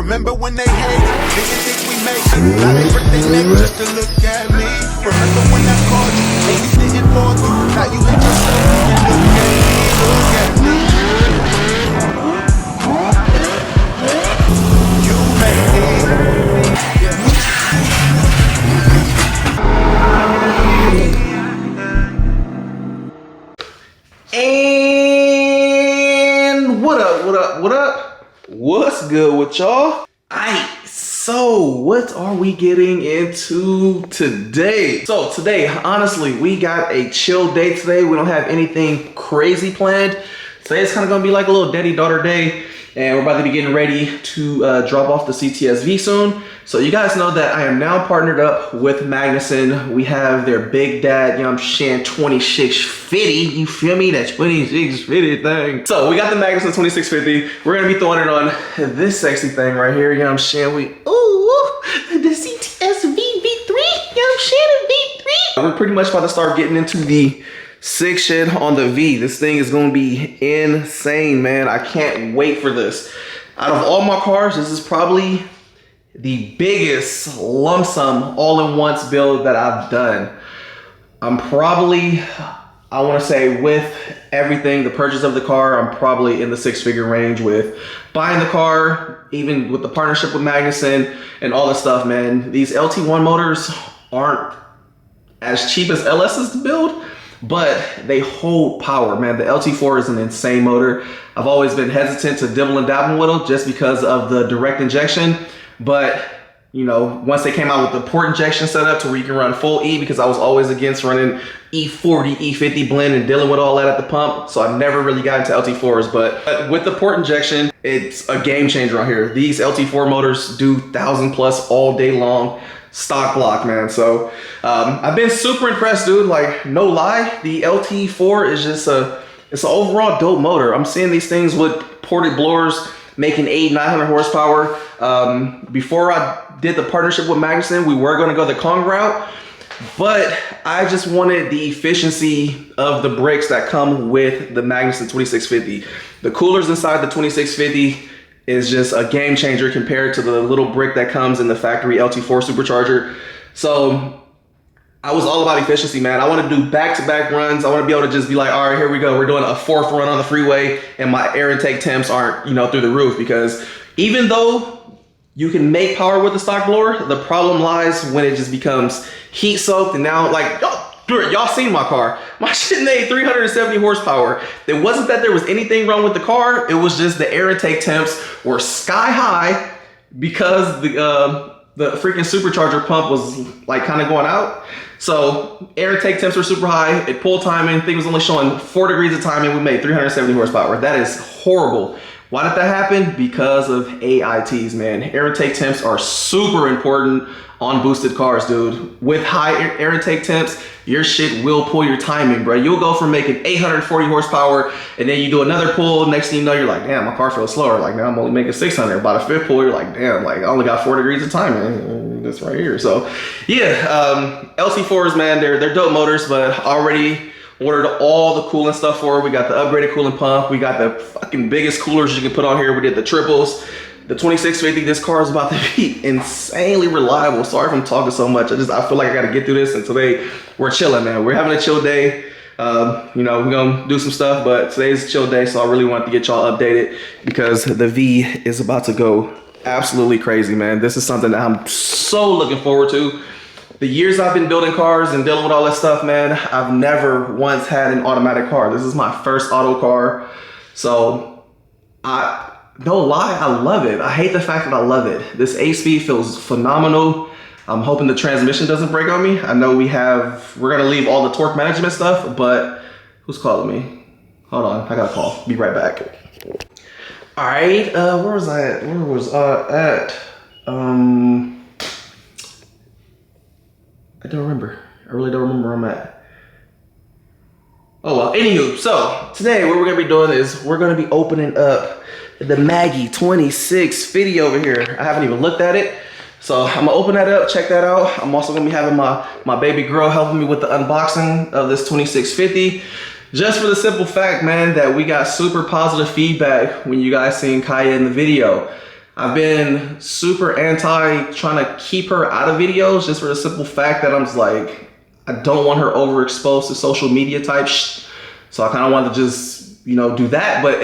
Remember when they hate, didn't think we make it. Now they break their neck just to look at me. Remember when I called you, and you didn't fall through. Now you hit yourself and look at me, look at me. You made it. And what up? What's good with y'all? So what are we getting into today? So today, honestly, we got a chill day today. We don't have anything crazy planned. Today it's kind of gonna be like a little daddy-daughter day, and we're about to be getting ready to drop off the CTS-V soon. So you guys know that I am now partnered up with Magnuson. We have their Big Dad, you know what I'm saying, 2650, you feel me? That 2650 thing. So we got the Magnuson 2650. We're gonna be throwing it on this sexy thing right here, you know what I'm saying? The CTS-V V3, you know what I'm saying, V3. We're pretty much about to start getting into the sick shit on the V. This thing is gonna be insane, man. I can't wait for this. Out of all my cars, this is probably the biggest lump sum all-in-once build that I've done. I'm probably, I want to say, with everything, the purchase of the car, I'm probably in the six-figure range with buying the car, even with the partnership with Magnuson and all this stuff, man. These LT1 motors aren't as cheap as LS's to build, but they hold power, man. The LT4 is an insane motor. I've always been hesitant to dibble and dabble with them just because of the direct injection. But, you know, once they came out with the port injection setup to where you can run full E, because I was always against running E40, E50 blend and dealing with all that at the pump. So I never really got into LT4s, but with the port injection, it's a game changer on here. These LT4 motors do 1,000+ all day long. Stock block, man. So I've been super impressed, dude. Like, no lie, the LT4 is just it's an overall dope motor. I'm seeing these things with ported blowers making 800-900 horsepower. Before I did the partnership with Magnuson, we were going to go the Kong route, but I just wanted the efficiency of the bricks that come with the Magnuson 2650. The coolers inside the 2650 is just a game changer compared to the little brick that comes in the factory LT4 supercharger. So I was all about efficiency, man. I want to do back-to-back runs. I want to be able to just be like, all right, here we go. We're doing a fourth run on the freeway, and my air intake temps aren't, you know, through the roof. Because even though you can make power with the stock blower, the problem lies when it just becomes heat soaked. And now, like, y'all seen my car. My shit made 370 horsepower. It wasn't that there was anything wrong with the car. It was just the air intake temps were sky high because the freaking supercharger pump was like kind of going out. So air intake temps were super high. At pull timing, thing was only showing 4 degrees of timing. We made 370 horsepower. That is horrible. Why did that happen? Because of AITs, man. Air intake temps are super important on boosted cars, dude. With high air intake temps, your shit will pull your timing, bro. You'll go from making 840 horsepower, and then you do another pull. Next thing you know, you're like, damn, my car feels slower. Like, now I'm only making 600. By the fifth pull, you're like, damn, like I only got 4 degrees of timing. This right here. So yeah, LT4s, man, they're dope motors, but already ordered all the cooling stuff for it. We got the upgraded cooling pump. We got the fucking biggest coolers you can put on here. We did the triples. The 2650, this car is about to be insanely reliable. Sorry if I'm talking so much. I feel like I got to get through this. And today we're chilling, man. We're having a chill day. You know, we're going to do some stuff, but today's a chill day. So I really wanted to get y'all updated because the V is about to go absolutely crazy, man. This is something that I'm so looking forward to. The years I've been building cars and dealing with all this stuff, man, I've never once had an automatic car. This is my first auto car. So don't lie, I love it. I hate the fact that I love it. This 8-speed feels phenomenal. I'm hoping the transmission doesn't break on me. I know we're gonna leave all the torque management stuff, but who's calling me? Hold on, I got a call. Be right back. All right, where was I at? Where was I at? I don't remember. I really don't remember where I'm at. Oh well, anywho, so today what we're gonna be doing is we're gonna be opening up the Maggie 2650 over here. I haven't even looked at it. So I'm gonna open that up, check that out. I'm also gonna be having my baby girl helping me with the unboxing of this 2650. Just for the simple fact, man, that we got super positive feedback when you guys seen Kaya in the video. I've been super anti trying to keep her out of videos just for the simple fact that I'm just like, I don't want her overexposed to social media type so I kind of want to just, you know, do that. But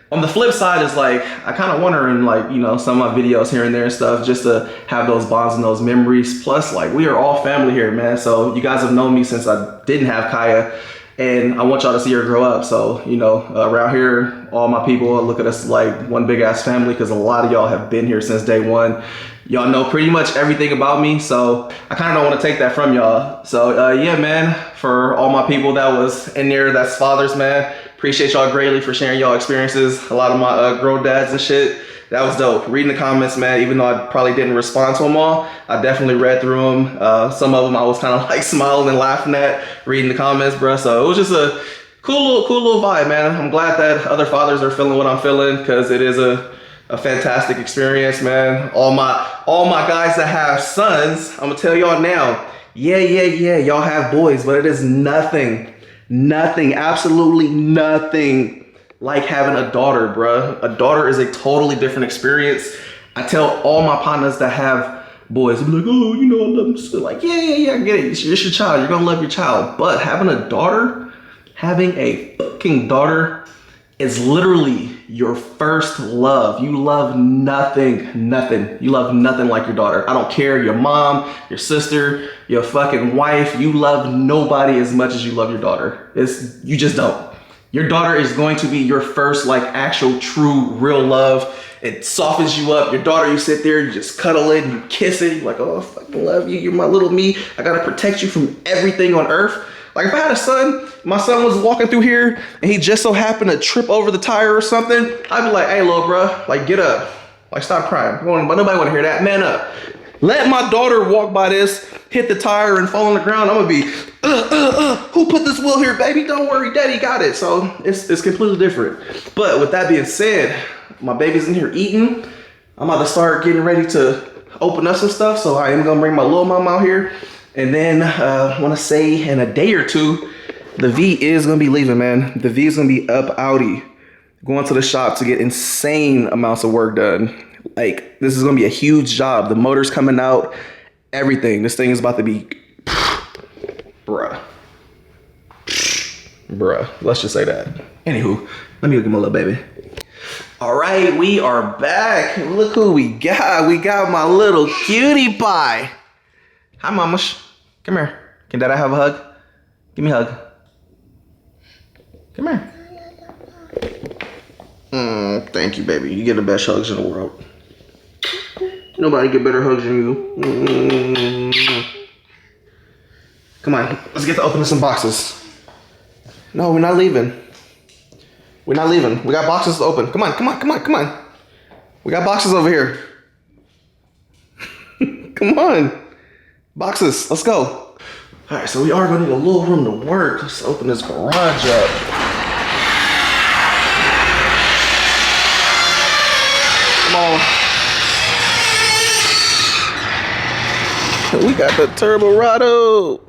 on the flip side is like, I kind of want her in like, you know, some of my videos here and there and stuff, just to have those bonds and those memories. Plus, like, we are all family here, man. So you guys have known me since I didn't have Kaya, and I want y'all to see her grow up. So, you know, around here, all my people look at us like one big ass family, because a lot of y'all have been here since day one. Y'all know pretty much everything about me, so I kind of don't want to take that from y'all. So yeah, man, for all my people that was in there, that's fathers, man. Appreciate y'all greatly for sharing y'all experiences. A lot of my girl dads and shit. That was dope. Reading the comments, man, even though I probably didn't respond to them all, I definitely read through them. Some of them I was kind of like smiling and laughing at, reading the comments, bro. So it was just a cool little vibe, man. I'm glad that other fathers are feeling what I'm feeling, because it is a fantastic experience, man. All my guys that have sons, I'm gonna tell y'all now, yeah, y'all have boys, but it is nothing, absolutely nothing like having a daughter, bruh. A daughter is a totally different experience. I tell all my partners that have boys, they'll be like, oh, you know, I love them. So like, yeah, I get it. It's your child. You're gonna love your child. But having a daughter, having a fucking daughter is literally your first love. You love nothing. You love nothing like your daughter. I don't care, your mom, your sister, your fucking wife. You love nobody as much as you love your daughter. You just don't. Your daughter is going to be your first like actual true real love. It softens you up. Your daughter, you sit there, you just cuddle it, you kiss it. You're like, oh, I fucking love you. You're my little me. I gotta protect you from everything on earth. Like if I had a son, my son was walking through here and he just so happened to trip over the tire or something, I'd be like, hey, little bro, like get up. Like stop crying. Nobody want to hear that. Man up. Let my daughter walk by this, hit the tire and fall on the ground. I'm gonna be, who put this wheel here, baby? Don't worry, daddy got it. So it's completely different. But with that being said, my baby's in here eating. I'm about to start getting ready to open up some stuff. So I am gonna bring my little mom out here. And then I want to say in a day or two, the V is going to be leaving, man. The V is going to be up outie, going to the shop to get insane amounts of work done. Like, this is going to be a huge job. The motor's coming out, everything. This thing is about to be, bruh. Let's just say that. Anywho, let me look at my little baby. All right, we are back. Look who we got. We got my little cutie pie. Hi, mamush. Come here. Can Dada have a hug? Give me a hug. Come here. Thank you, baby. You get the best hugs in the world. Nobody get better hugs than you. Come on. Let's get to opening some boxes. No, we're not leaving. We're not leaving. We got boxes to open. Come on. We got boxes over here. Come on. Boxes, let's go. All right, so we are gonna need a little room to work. Let's open this garage up. Come on. We got the Turborado.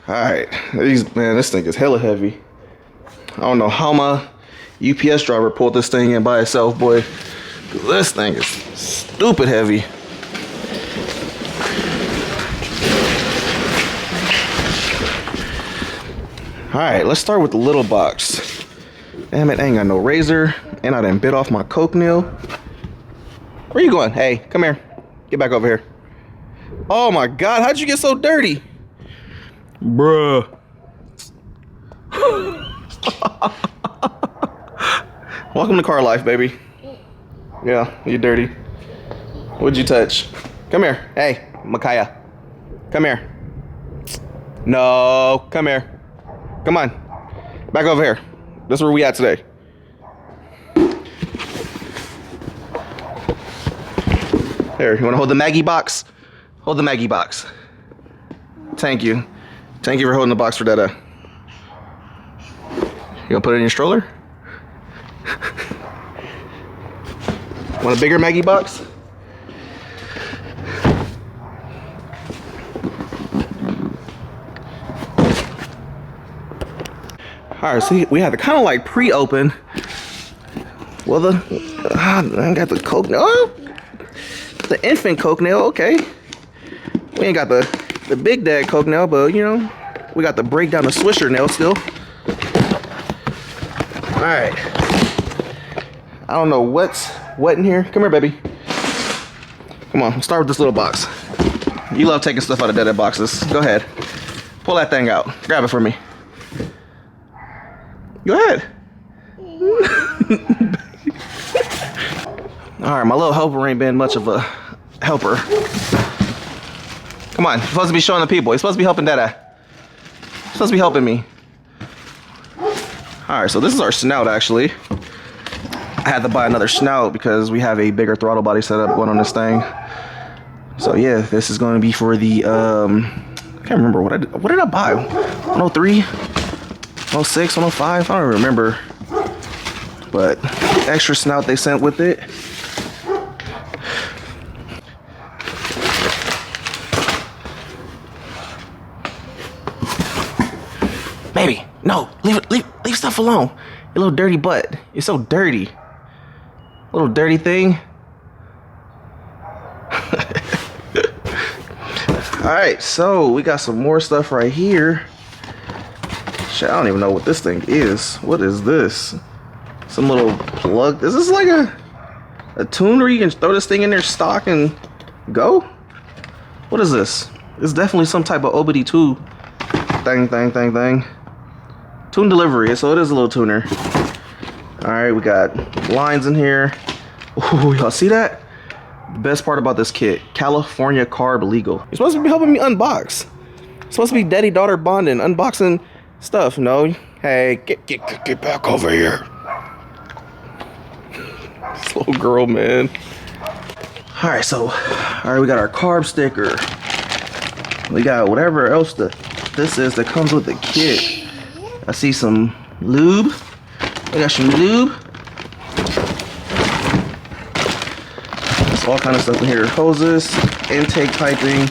All right, this thing is hella heavy. I don't know how my UPS driver pulled this thing in by itself, boy. This thing is stupid heavy. All right, let's start with the little box. Damn it, I ain't got no razor, and I done bit off my Coke nail. Where you going? Hey, come here. Get back over here. Oh my God, how'd you get so dirty? Bruh. Welcome to car life, baby. Yeah, you dirty. What'd you touch? Come here. Hey, Micaiah. Come here. No, come here. Come on, back over here. That's where we at today. Here, you wanna hold the Maggie box? Hold the Maggie box. Thank you. Thank you for holding the box for Dada. You gonna put it in your stroller? Want a bigger Maggie box? All right, so we had to kind of like pre-open Well, I got the Coke nail. Oh, the infant Coke nail, okay. We ain't got the big dad Coke nail, but you know, we got the breakdown the Swisher nail still. All right. I don't know what's what in here. Come here, baby. Come on, let's start with this little box. You love taking stuff out of dead boxes. Go ahead. Pull that thing out. Grab it for me. Go ahead. All right, my little helper ain't been much of a helper. Come on, you're supposed to be showing the people. You're supposed to be helping Dada. You're supposed to be helping me. All right, so this is our snout, actually. I had to buy another snout because we have a bigger throttle body setup going on this thing. So yeah, this is going to be for the, I can't remember what did I buy? 103, 106, 105, I don't remember. But extra snout they sent with it. Baby, no, leave stuff alone. Your little dirty butt. You're so dirty. Little dirty thing. Alright, so we got some more stuff right here. Shit, I don't even know what this thing is. What is this? Some little plug. Is this like a tune where you can throw this thing in there stock and go? What is this? It's definitely some type of OBD2 thing. Tune delivery, so it is a little tuner. Alright, we got lines in here. Ooh, y'all see that? The best part about this kit, California carb legal. You're supposed to be helping me unbox. It's supposed to be daddy-daughter bonding, unboxing stuff. No, hey, get back over here. This little girl, man. Alright, so, we got our carb sticker. We got whatever else this is that comes with the kit. I see some lube. I got some lube. There's all kind of stuff in here. Hoses, intake piping.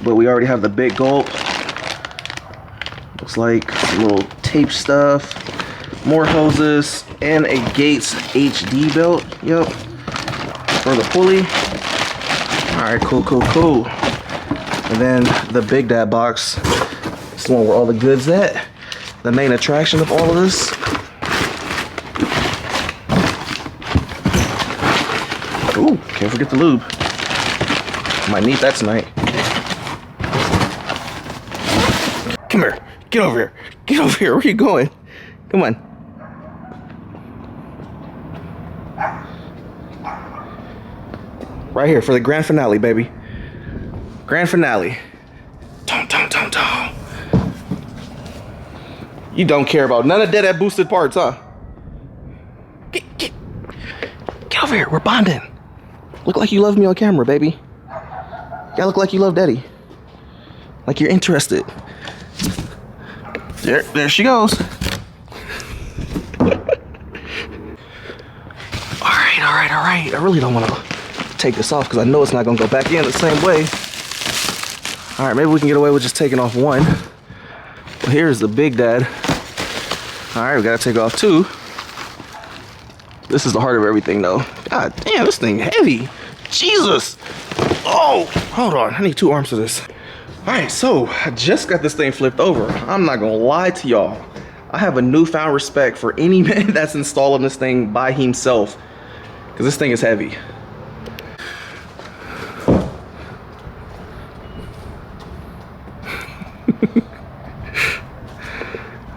But we already have the big gulp. Looks like some little tape stuff. More hoses and a Gates HD belt. Yep. For the pulley. Alright, cool. And then the Big Dad box. This is the one where all the goods at. The main attraction of all of this. Ooh, can't forget the lube. Might need that tonight. Come here. Get over here. Get over here. Where are you going? Come on. Right here for the grand finale, baby. Grand finale. Tom. You don't care about none of that boosted parts, huh? Get over here. We're bonding. Look like you love me on camera, baby. Yeah, look like you love Daddy. Like you're interested. There she goes. All right. I really don't want to take this off because I know it's not going to go back in the same way. All right, maybe we can get away with just taking off one. Well, here's the Big Dad. All right, we got to take off two. This is the heart of everything, though. God damn, this thing heavy. Jesus. Oh, hold on. I need 2 arms for this. All right, so I just got this thing flipped over. I'm not going to lie to y'all. I have a newfound respect for any man that's installing this thing by himself because this thing is heavy.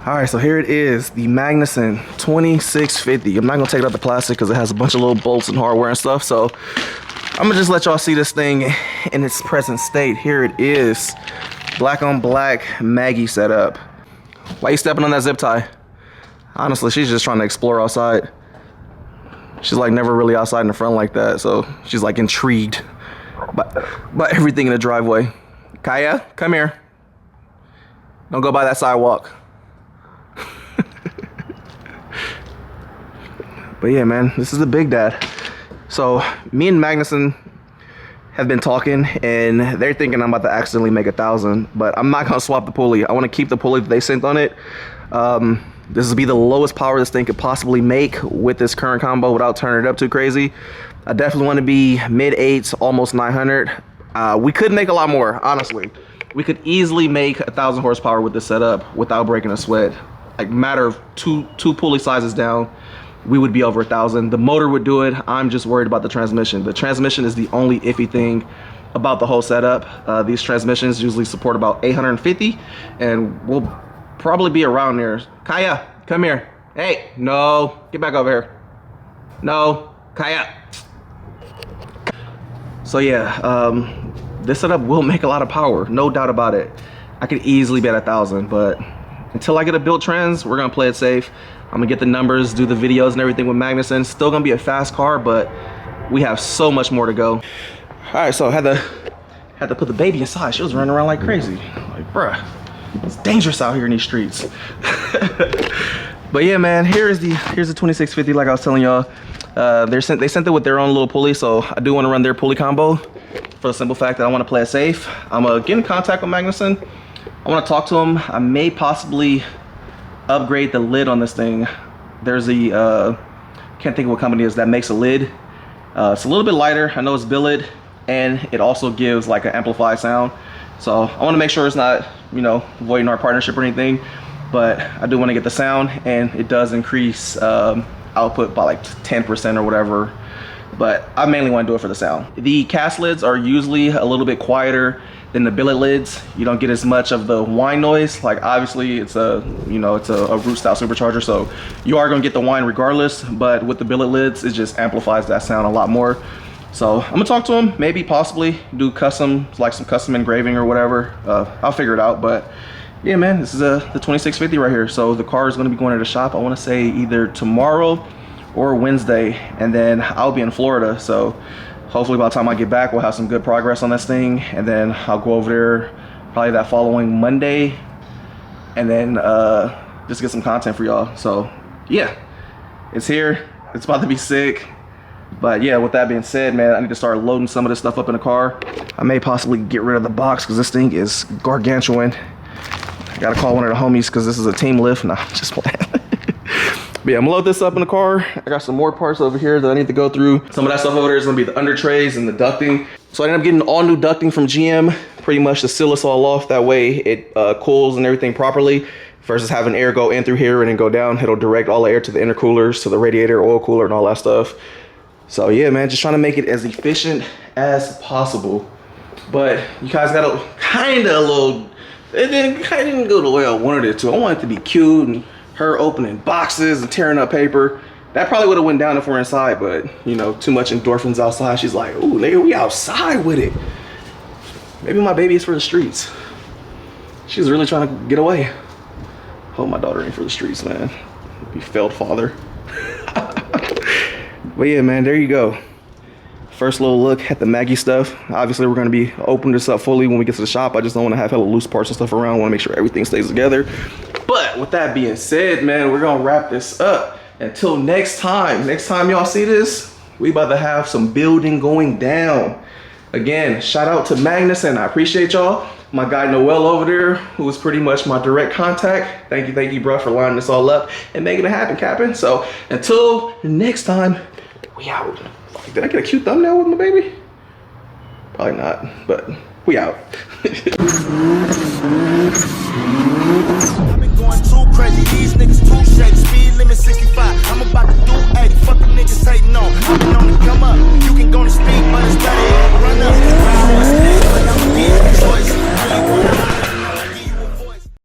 All right, so here it is, the Magnuson 2650. I'm not gonna take it out the plastic because it has a bunch of little bolts and hardware and stuff. So I'm gonna just let y'all see this thing in its present state. Here it is, black on black Maggie setup. Why you stepping on that zip tie? Honestly, she's just trying to explore outside. She's like never really outside in the front like that. So she's like intrigued by everything in the driveway. Kaya, come here. Don't go by that sidewalk. But yeah, man, this is the Big Dad. So me and Magnuson have been talking and they're thinking I'm about to accidentally make 1,000, but I'm not gonna swap the pulley. I want to keep the pulley that they sent on it. This would be the lowest power this thing could possibly make with this current combo without turning it up too crazy. I definitely want to be mid 8s, almost 900. We could make a lot more, honestly. We could easily make 1,000 horsepower with this setup without breaking a sweat. Like, matter of two pulley sizes down, we would be over 1,000. The motor would do it. I'm just worried about the transmission. The transmission is the only iffy thing about the whole setup. These transmissions usually support about 850, and we'll probably be around there. Kaya, come here. Hey, no, get back over here. No, Kaya. So yeah, this setup will make a lot of power, no doubt about it. I could easily be at 1,000, but until I get a built trans, we're gonna play it safe. I'm gonna get the numbers, do the videos and everything with Magnuson. Still gonna be a fast car, but we have so much more to go. All right, so I had to put the baby inside. She was running around like crazy. Like, bruh, it's dangerous out here in these streets. But yeah, man, here's the 2650. Like I was telling y'all, they sent it with their own little pulley, so I do want to run their pulley combo for the simple fact that I want to play it safe. I'm gonna get in contact with Magnuson. I want to talk to him. I may possibly upgrade the lid on this thing. There's a can't think of what company it is that makes a lid. It's a little bit lighter. I know it's billet, and it also gives like an amplified sound. So I want to make sure it's not, you know, voiding our partnership or anything. But I do want to get the sound, and it does increase output by like 10% or whatever. But I mainly want to do it for the sound. The cast lids are usually a little bit quieter than the billet lids. You don't get as much of the whine noise. Like, obviously it's a, you know, it's a root style supercharger, so you are gonna get the whine regardless, but with the billet lids, it just amplifies that sound a lot more. So I'm gonna talk to him, maybe possibly do custom, like some custom engraving or whatever. I'll figure it out. But yeah, man, this is the 2650 right here. So the car is gonna be going to the shop, I wanna say either tomorrow or Wednesday, and then I'll be in Florida. So hopefully by the time I get back, we'll have some good progress on this thing, and then I'll go over there probably that following Monday, and then just get some content for y'all. So yeah, it's here. It's about to be sick. But yeah, with that being said, man, I need to start loading some of this stuff up in the car. I may possibly get rid of the box because this thing is gargantuan. I gotta call one of the homies because this is a team lift. Nah, I'm just playing. But yeah, I'm gonna load this up in the car. I got some more parts over here that I need to go through. Some of that stuff over there is gonna be the under trays and the ducting. So I ended up getting all new ducting from GM, pretty much to seal us all off. That way it cools and everything properly, versus having air go in through here and then go down. It'll direct all the air to the intercoolers, to the radiator, oil cooler, and all that stuff. So yeah, man, just trying to make it as efficient as possible. But you guys got a kind of it didn't go the way I wanted it to. I wanted it to be cute and her opening boxes and tearing up paper. That probably would have went down if we're inside, but you know, too much endorphins outside. She's like, ooh, nigga, we outside with it. Maybe my baby is for the streets. She's really trying to get away. Hope my daughter ain't for the streets, man. Be failed father. But yeah, man, there you go. First little look at the Maggie stuff. Obviously, we're gonna be opening this up fully when we get to the shop. I just don't wanna have hella loose parts and stuff around. I wanna make sure everything stays together. But with that being said, man, we're gonna wrap this up. Until next time y'all see this, we about to have some building going down. Again, shout out to Magnuson. I appreciate y'all. My guy Noel over there, who was pretty much my direct contact. Thank you, bro, for lining this all up and making it happen, Captain. So until next time, we out. Did I get a cute thumbnail with my baby? Probably not, but we out. Going too crazy, these niggas too shady. Speed limit 65. I'm about to do 80. Fuck the niggas hating on. I've been on the come up. You can go to speed, but it's better.